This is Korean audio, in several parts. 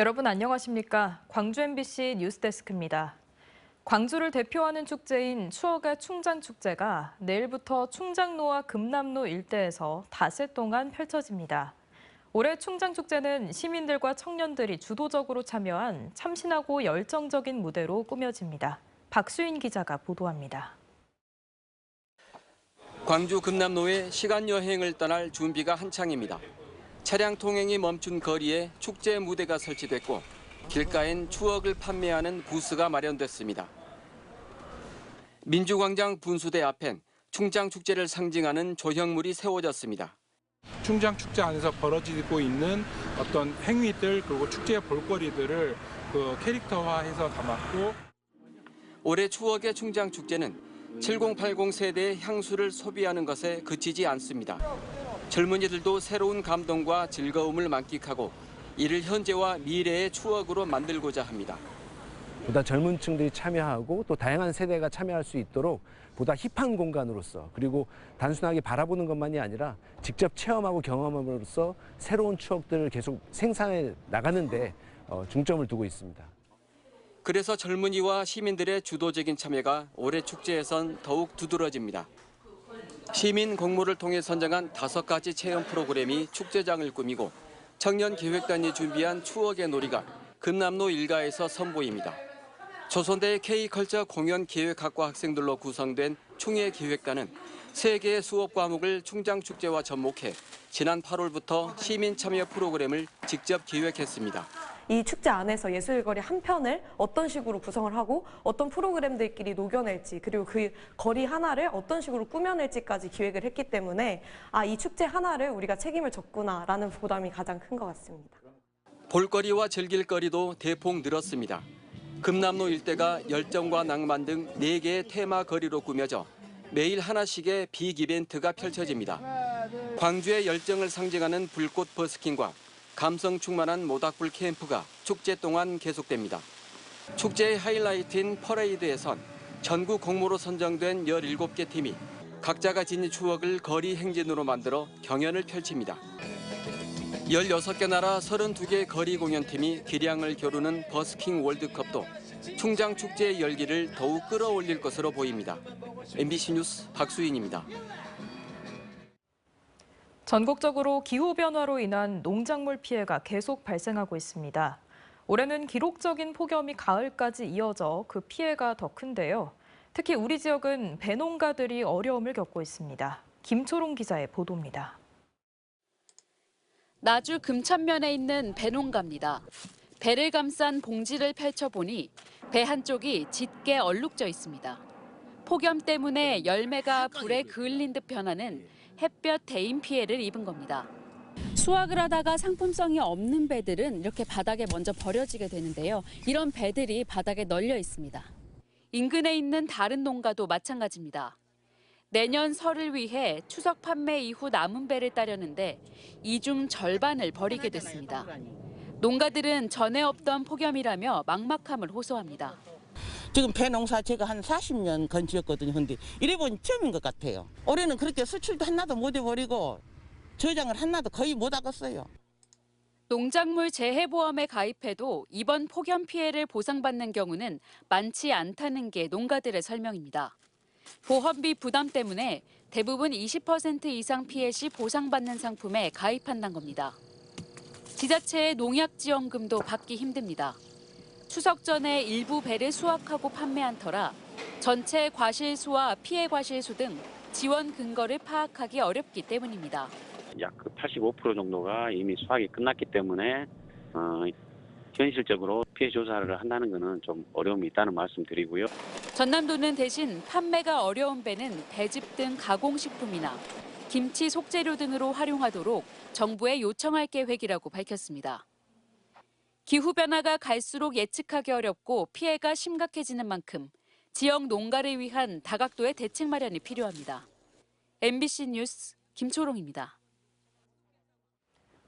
여러분 안녕하십니까? 광주 MBC 뉴스데스크입니다. 광주를 대표하는 축제인 추억의 충장축제가 내일부터 충장로와 금남로 일대에서 닷새 동안 펼쳐집니다. 올해 충장축제는 시민들과 청년들이 주도적으로 참여한 참신하고 열정적인 무대로 꾸며집니다. 박수인 기자가 보도합니다. 광주 금남로에 시간 여행을 떠날 준비가 한창입니다. 차량 통행이 멈춘 거리에 축제 무대가 설치됐고 길가엔 추억을 판매하는 부스가 마련됐습니다. 민주광장 분수대 앞엔 충장축제를 상징하는 조형물이 세워졌습니다. 충장축제 안에서 벌어지고 있는 어떤 행위들 그리고 축제의 볼거리들을 캐릭터화해서 담았고 올해 추억의 충장축제는 7080 세대의 향수를 소비하는 것에 그치지 않습니다. 젊은이들도 새로운 감동과 즐거움을 만끽하고 이를 현재와 미래의 추억으로 만들고자 합니다. 보다 젊은 층들이 참여하고 또 다양한 세대가 참여할 수 있도록 보다 힙한 공간으로서 그리고 단순하게 바라보는 것만이 아니라 직접 체험하고 경험함으로써 새로운 추억들을 계속 생산해 나가는 데 중점을 두고 있습니다. 그래서 젊은이와 시민들의 주도적인 참여가 올해 축제에선 더욱 두드러집니다. 시민 공모를 통해 선정한 5가지 체험 프로그램이 축제장을 꾸미고 청년기획단이 준비한 추억의 놀이가 금남로 일가에서 선보입니다. 조선대 K컬처 공연기획학과 학생들로 구성된 충예기획단은 3개의 수업 과목을 충장축제와 접목해 지난 8월부터 시민 참여 프로그램을 직접 기획했습니다. 이 축제 안에서 예술거리 한 편을 어떤 식으로 구성을 하고 어떤 프로그램들끼리 녹여낼지 그리고 그 거리 하나를 어떤 식으로 꾸며낼지까지 기획을 했기 때문에 이 축제 하나를 우리가 책임을 졌구나라는 부담이 가장 큰 것 같습니다. 볼거리와 즐길거리도 대폭 늘었습니다. 금남로 일대가 열정과 낭만 등 4개의 테마 거리로 꾸며져 매일 하나씩의 빅 이벤트가 펼쳐집니다. 광주의 열정을 상징하는 불꽃 버스킹과 감성 충만한 모닥불 캠프가 축제 동안 계속됩니다. 축제의 하이라이트인 퍼레이드에선 전국 공모로 선정된 17개 팀이 각자가 지닌 추억을 거리 행진으로 만들어 경연을 펼칩니다. 16개 나라 32개 거리 공연팀이 기량을 겨루는 버스킹 월드컵도 충장축제의 열기를 더욱 끌어올릴 것으로 보입니다. MBC 뉴스 박수인입니다. 전국적으로 기후변화로 인한 농작물 피해가 계속 발생하고 있습니다. 올해는 기록적인 폭염이 가을까지 이어져 그 피해가 더 큰데요. 특히 우리 지역은 배농가들이 어려움을 겪고 있습니다. 김초롱 기자의 보도입니다. 나주 금천면에 있는 배농가입니다. 배를 감싼 봉지를 펼쳐보니 배 한쪽이 짙게 얼룩져 있습니다. 폭염 때문에 열매가 불에 그을린 듯 변하는 햇볕 대인 피해를 입은 겁니다. 수확을 하다가 상품성이 없는 배들은 이렇게 바닥에 먼저 버려지게 되는데요. 이런 배들이 바닥에 널려 있습니다. 인근에 있는 다른 농가도 마찬가지입니다. 내년 설을 위해 추석 판매 이후 남은 배를 따려는데 이 중 절반을 버리게 됐습니다. 농가들은 전에 없던 폭염이라며 막막함을 호소합니다. 지금 배 농사 제가 한 40년 건지었거든요. 근데 이래보니 처음인 것 같아요. 올해는 그렇게 수출도 하나도 못 해버리고 저장을 하나도 거의 못 하겠어요. 농작물 재해보험에 가입해도 이번 폭염 피해를 보상받는 경우는 많지 않다는 게 농가들의 설명입니다. 보험비 부담 때문에 대부분 20% 이상 피해 시 보상받는 상품에 가입한다는 겁니다. 지자체의 농약지원금도 받기 힘듭니다. 추석 전에 일부 배를 수확하고 판매한 터라 전체 과실수와 피해 과실수 등 지원 근거를 파악하기 어렵기 때문입니다. 약 85% 정도가 이미 수확이 끝났기 때문에 현실적으로 피해 조사를 한다는 것은 좀 어려움이 있다는 말씀 드리고요. 전남도는 대신 판매가 어려운 배는 배즙 등 가공식품이나 김치 속재료 등으로 활용하도록 정부에 요청할 계획이라고 밝혔습니다. 기후변화가 갈수록 예측하기 어렵고 피해가 심각해지는 만큼 지역 농가를 위한 다각도의 대책 마련이 필요합니다. MBC 뉴스 김초롱입니다.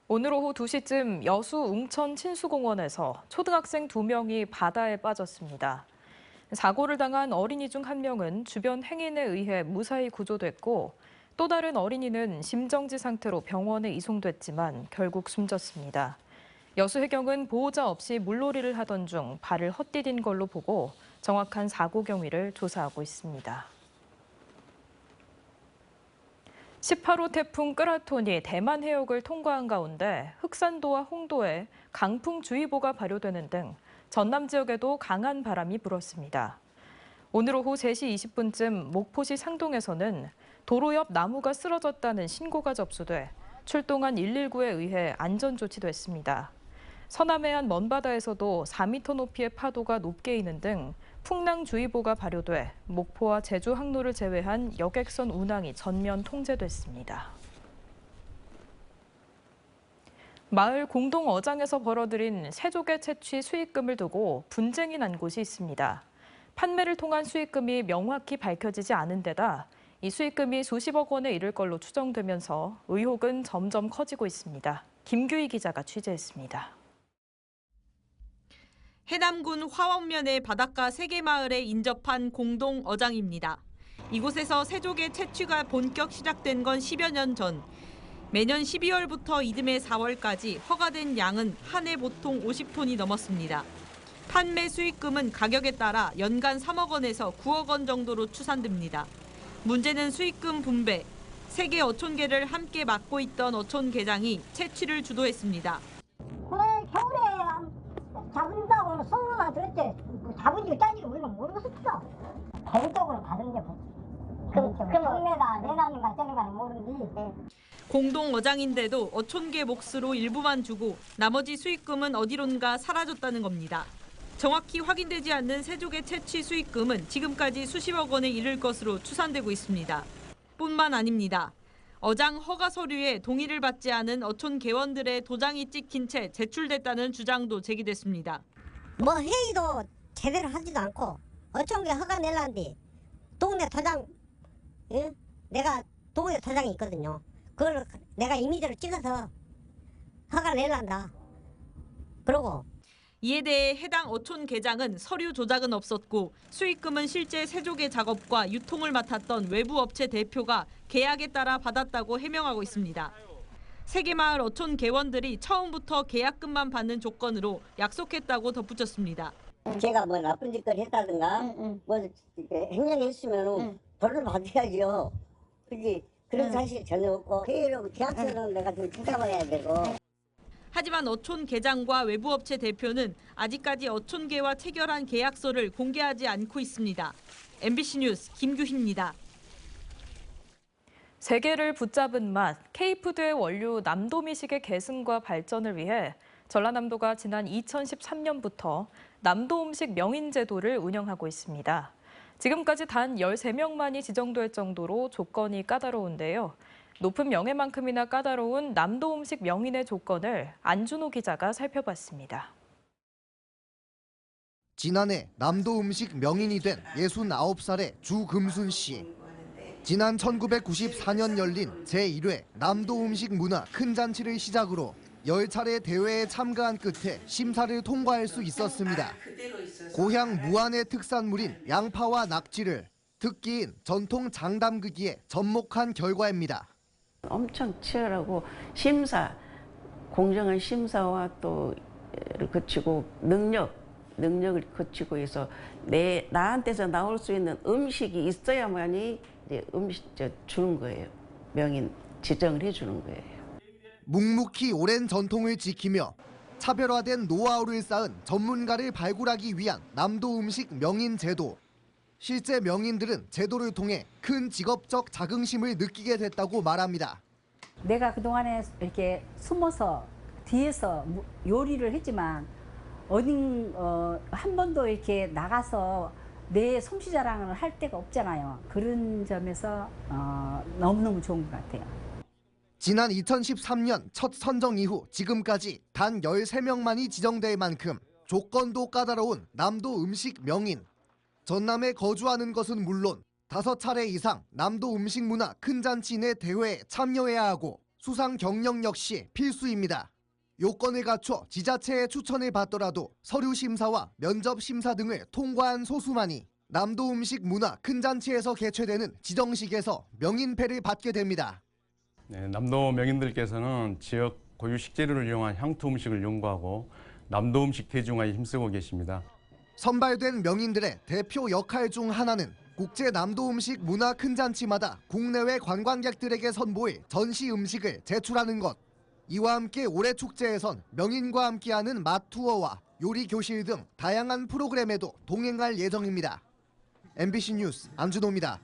오늘 오후 2시쯤 여수 웅천 친수공원에서 초등학생 2명이 바다에 빠졌습니다. 사고를 당한 어린이 중 1명은 주변 행인에 의해 무사히 구조됐고 또 다른 어린이는 심정지 상태로 병원에 이송됐지만 결국 숨졌습니다. 여수해경은 보호자 없이 물놀이를 하던 중 발을 헛디딘 걸로 보고 정확한 사고 경위를 조사하고 있습니다. 18호 태풍 끄라톤이 대만 해역을 통과한 가운데 흑산도와 홍도에 강풍주의보가 발효되는 등 전남 지역에도 강한 바람이 불었습니다. 오늘 오후 3시 20분쯤 목포시 상동에서는 도로 옆 나무가 쓰러졌다는 신고가 접수돼 출동한 119에 의해 안전조치됐습니다. 서남해안 먼바다에서도 4m 높이의 파도가 높게 이는 등 풍랑주의보가 발효돼 목포와 제주 항로를 제외한 여객선 운항이 전면 통제됐습니다. 마을 공동 어장에서 벌어들인 새조개 채취 수익금을 두고 분쟁이 난 곳이 있습니다. 판매를 통한 수익금이 명확히 밝혀지지 않은 데다 이 수익금이 수십억 원에 이를 걸로 추정되면서 의혹은 점점 커지고 있습니다. 김규희 기자가 취재했습니다. 해남군 화원면의 바닷가 3개 마을에 인접한 공동 어장입니다. 이곳에서 새조개 채취가 본격 시작된 건 10여 년 전. 매년 12월부터 이듬해 4월까지 허가된 양은 한 해 보통 50톤이 넘었습니다. 판매 수익금은 가격에 따라 연간 3억 원에서 9억 원 정도로 추산됩니다. 문제는 수익금 분배. 3개 어촌계를 함께 맡고 있던 어촌계장이 채취를 주도했습니다. 그래, 겨울에 잡은다고 소문만 들었지 잡은지 딴지 우리가 모르겠어. 개인적으로 받은 게 그럼 판매가 내나는가 쩌는가는 모르지. 공동 어장인데도 어촌계 몫으로 일부만 주고 나머지 수익금은 어디론가 사라졌다는 겁니다. 정확히 확인되지 않는 새조개 채취 수익금은 지금까지 수십억 원에 이를 것으로 추산되고 있습니다. 뿐만 아닙니다. 어장 허가 서류에 동의를 받지 않은 어촌 개원들의 도장이 찍힌 채 제출됐다는 주장도 제기됐습니다. 뭐 회의도 제대로 하지도 않고 어촌계 허가 내려는데 동네 도장, 응? 내가 동네 도장이 있거든요. 그걸 내가 이미지로 찍어서 허가를 내려한다. 그러고 이에 대해 해당 어촌 계장은 서류 조작은 없었고 수익금은 실제 새조개 작업과 유통을 맡았던 외부 업체 대표가 계약에 따라 받았다고 해명하고 있습니다. 3개 마을 어촌 개원들이 처음부터 계약금만 받는 조건으로 약속했다고 덧붙였습니다. 제가 뭐 나쁜 짓을 했다든가 뭐 행령했으면 벌을 받아야죠. 그지? 그런 사실 전혀 없고 회의로 계약서는 내가 좀 찾아봐야 되고. 하지만 어촌 계장과 외부 업체 대표는 아직까지 어촌계와 체결한 계약서를 공개하지 않고 있습니다. MBC 뉴스 김규희입니다. 세계를 붙잡은 맛, K푸드의 원료 남도미식의 계승과 발전을 위해 전라남도가 지난 2013년부터 남도음식 명인제도를 운영하고 있습니다. 지금까지 단 13명만이 지정될 정도로 조건이 까다로운데요. 높은 명예만큼이나 까다로운 남도음식 명인의 조건을 안준호 기자가 살펴봤습니다. 지난해 남도음식 명인이 된 69살의 주금순 씨. 지난 1994년 열린 제1회 남도음식 문화 큰 잔치를 시작으로 10차례 대회에 참가한 끝에 심사를 통과할 수 있었습니다. 고향 무안의 특산물인 양파와 낙지를 특기인 전통 장담그기에 접목한 결과입니다. 엄청 치열하고 공정한 심사와 또 거치고 능력을 거치고 해서 나한테서 나올 수 있는 음식이 있어야만이 이제 주는 거예요. 명인 지정을 해주는 거예요. 묵묵히 오랜 전통을 지키며 차별화된 노하우를 쌓은 전문가를 발굴하기 위한 남도음식 명인 제도. 실제 명인들은 제도를 통해 큰 직업적 자긍심을 느끼게 됐다고 말합니다. 내가 그동안에 이렇게 숨어서 뒤에서 요리를 했지만 한 번도 이렇게 나가서 내 솜씨 자랑을 할 데가 없잖아요. 그런 점에서 너무너무 좋은 것 같아요. 지난 2013년 첫 선정 이후 지금까지 단 13명만이 지정될 만큼 조건도 까다로운 남도 음식 명인. 전남에 거주하는 것은 물론 5차례 이상 남도 음식 문화 큰 잔치 내 대회에 참여해야 하고 수상 경력 역시 필수입니다. 요건을 갖춰 지자체의 추천을 받더라도 서류 심사와 면접 심사 등을 통과한 소수만이 남도 음식 문화 큰 잔치에서 개최되는 지정식에서 명인패를 받게 됩니다. 네, 남도 명인들께서는 지역 고유 식재료를 이용한 향토 음식을 연구하고 남도 음식 대중화에 힘쓰고 계십니다. 선발된 명인들의 대표 역할 중 하나는 국제 남도 음식 문화 큰 잔치마다 국내외 관광객들에게 선보일 전시 음식을 제출하는 것. 이와 함께 올해 축제에선 명인과 함께하는 맛 투어와 요리 교실 등 다양한 프로그램에도 동행할 예정입니다. MBC 뉴스 안준호입니다.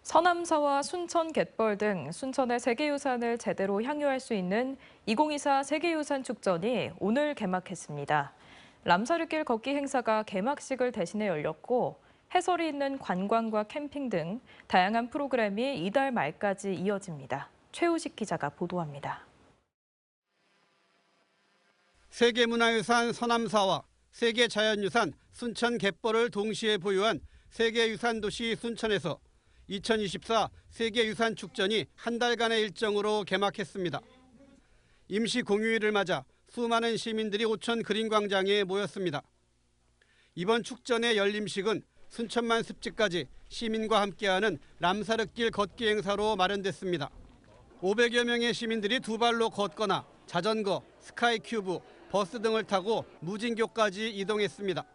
서남사와 순천 갯벌 등 순천의 세계유산을 제대로 향유할 수 있는 2024 세계유산 축전이 오늘 개막했습니다. 람사르길 걷기 행사가 개막식을 대신해 열렸고 해설이 있는 관광과 캠핑 등 다양한 프로그램이 이달 말까지 이어집니다. 최우식 기자가 보도합니다. 세계문화유산 서남사와 세계자연유산 순천 갯벌을 동시에 보유한 세계유산도시 순천에서 2024 세계유산 축전이 한 달간의 일정으로 개막했습니다. 임시 공휴일을 맞아 수많은 시민들이 오천 그린광장에 모였습니다. 이번 축전의 열림식은 순천만 습지까지 시민과 함께하는 람사르길 걷기 행사로 마련됐습니다. 500여 명의 시민들이 두 발로 걷거나 자전거, 스카이큐브, 버스 등을 타고 무진교까지 이동했습니다.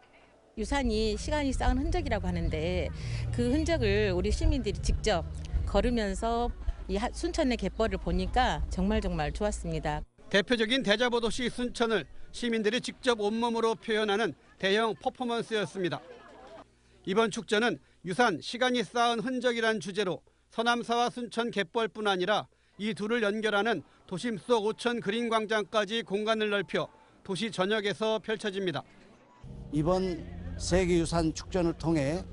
유산이 시간이 쌓은 흔적이라고 하는데 그 흔적을 우리 시민들이 직접 걸으면서 이 순천의 갯벌을 보니까 정말 좋았습니다. 대표적인 대자보 도시 순천을 시민들이 직접 온몸으로 표현하는 대형 퍼포먼스였습니다. 이번 축전은 유산, 시간이 쌓은 흔적이란 주제로 서남사와 순천 갯벌뿐 아니라 이 둘을 연결하는 도심 속 오천 그린광장까지 공간을 넓혀 도시 전역에서 펼쳐집니다. 이번 세계유산 축전을 통해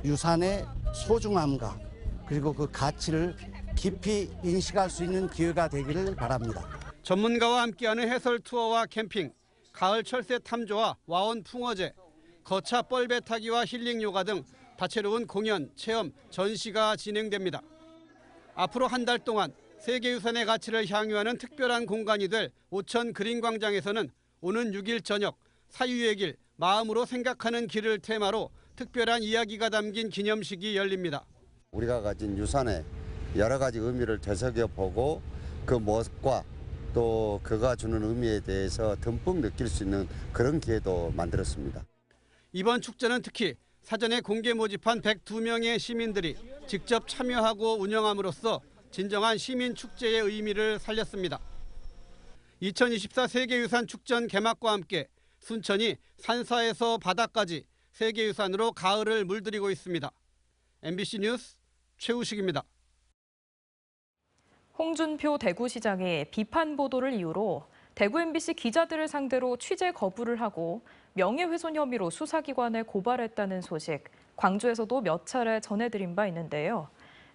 유산의 소중함과 그리고 그 가치를 깊이 인식할 수 있는 기회가 되기를 바랍니다. 전문가와 함께하는 해설 투어와 캠핑, 가을 철새 탐조와 와온 풍어제, 거차 뻘배 타기와 힐링 요가 등 다채로운 공연, 체험, 전시가 진행됩니다. 앞으로 한 달 동안 세계유산의 가치를 향유하는 특별한 공간이 될 오천 그린광장에서는 오는 6일 저녁 사유의 길, 마음으로 생각하는 길을 테마로 특별한 이야기가 담긴 기념식이 열립니다. 우리가 가진 유산의 여러 가지 의미를 되새겨보고 그 멋과 또 그가 주는 의미에 대해서 듬뿍 느낄 수 있는 그런 기회도 만들었습니다. 이번 축제는 특히 사전에 공개 모집한 102명의 시민들이 직접 참여하고 운영함으로써 진정한 시민 축제의 의미를 살렸습니다. 2024 세계유산 축전 개막과 함께 순천이 산사에서 바다까지 세계유산으로 가을을 물들이고 있습니다. MBC 뉴스 최우식입니다. 홍준표 대구시장이 비판 보도를 이유로 대구 MBC 기자들을 상대로 취재 거부를 하고 명예훼손 혐의로 수사기관에 고발했다는 소식, 광주에서도 몇 차례 전해드린 바 있는데요.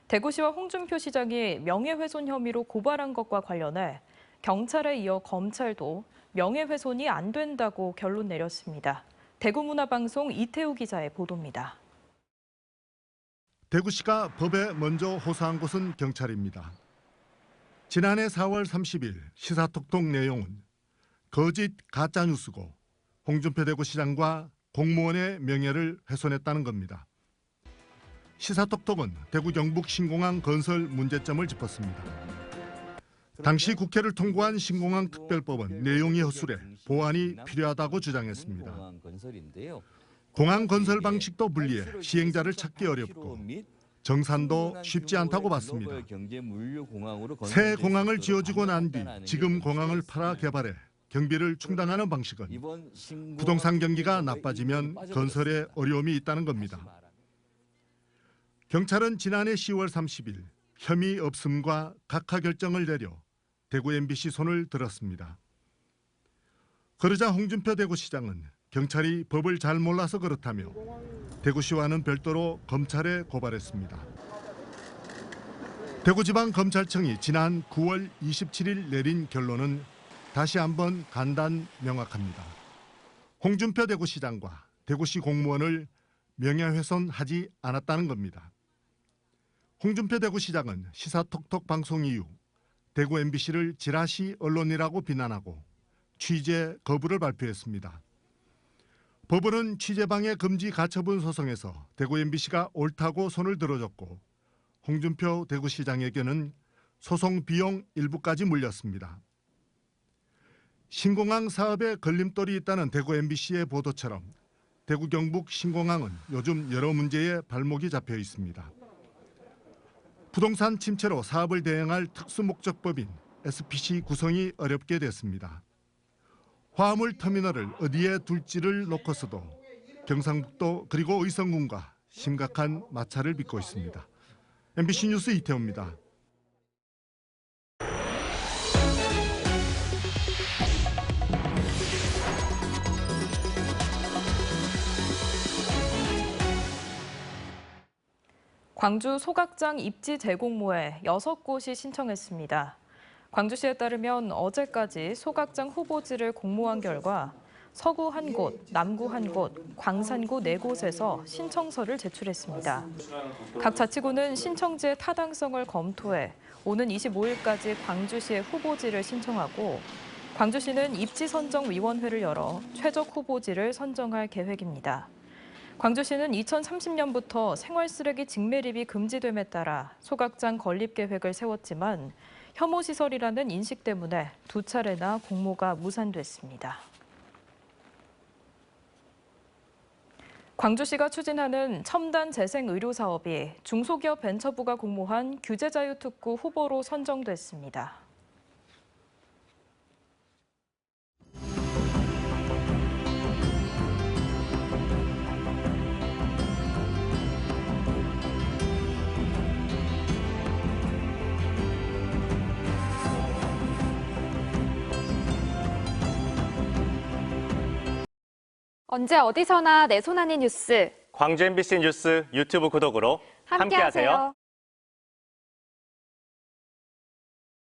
대구시와 홍준표 시장이 명예훼손 혐의로 고발한 것과 관련해 경찰에 이어 검찰도 명예훼손이 안 된다고 결론 내렸습니다. 대구문화방송 이태우 기자의 보도입니다. 대구시가 법에 먼저 호소한 곳은 경찰입니다. 지난해 4월 30일 시사톡톡 내용은 거짓 가짜뉴스고 홍준표 대구시장과 공무원의 명예를 훼손했다는 겁니다. 시사톡톡은 대구 경북 신공항 건설 문제점을 짚었습니다. 당시 국회를 통과한 신공항 특별법은 내용이 허술해 보완이 필요하다고 주장했습니다. 공항 건설 방식도 불리해 시행자를 찾기 어렵고 정산도 쉽지 않다고 봤습니다. 새 공항을 지어주고 난 뒤 지금 공항을 팔아 개발해 경비를 충당하는 방식은 부동산 경기가 나빠지면 건설에 어려움이 있다는 겁니다. 경찰은 지난해 10월 30일 혐의 없음과 각하 결정을 내려 대구 MBC 손을 들었습니다. 그러자 홍준표 대구시장은 경찰이 법을 잘 몰라서 그렇다며 대구시와는 별도로 검찰에 고발했습니다. 대구지방검찰청이 지난 9월 27일 내린 결론은 다시 한번 간단 명확합니다. 홍준표 대구시장과 대구시 공무원을 명예훼손하지 않았다는 겁니다. 홍준표 대구시장은 시사톡톡 방송 이후 대구 MBC를 지라시 언론이라고 비난하고 취재 거부를 발표했습니다. 법원은 취재방해 금지 가처분 소송에서 대구 MBC가 옳다고 손을 들어줬고 홍준표 대구시장에게는 소송 비용 일부까지 물렸습니다. 신공항 사업에 걸림돌이 있다는 대구 MBC의 보도처럼 대구 경북 신공항은 요즘 여러 문제에 발목이 잡혀 있습니다. 부동산 침체로 사업을 대행할 특수목적법인 SPC 구성이 어렵게 됐습니다. 화물 터미널을 어디에 둘지를 놓고서도 경상북도 그리고 의성군과 심각한 마찰을 빚고 있습니다. MBC 뉴스 이태호입니다. 광주 소각장 입지 재공모에 6곳이 신청했습니다. 광주시에 따르면 어제까지 소각장 후보지를 공모한 결과 서구 1곳, 남구 1곳, 광산구 4곳에서 신청서를 제출했습니다. 각 자치구는 신청지의 타당성을 검토해 오는 25일까지 광주시에 후보지를 신청하고 광주시는 입지선정위원회를 열어 최적 후보지를 선정할 계획입니다. 광주시는 2030년부터 생활쓰레기 직매립이 금지됨에 따라 소각장 건립 계획을 세웠지만 혐오시설이라는 인식 때문에 2차례나 공모가 무산됐습니다. 광주시가 추진하는 첨단 재생 의료 사업이 중소기업 벤처부가 공모한 규제자유특구 후보로 선정됐습니다. 언제 어디서나 내 손 안의 뉴스. 광주 MBC 뉴스 유튜브 구독으로 함께하세요.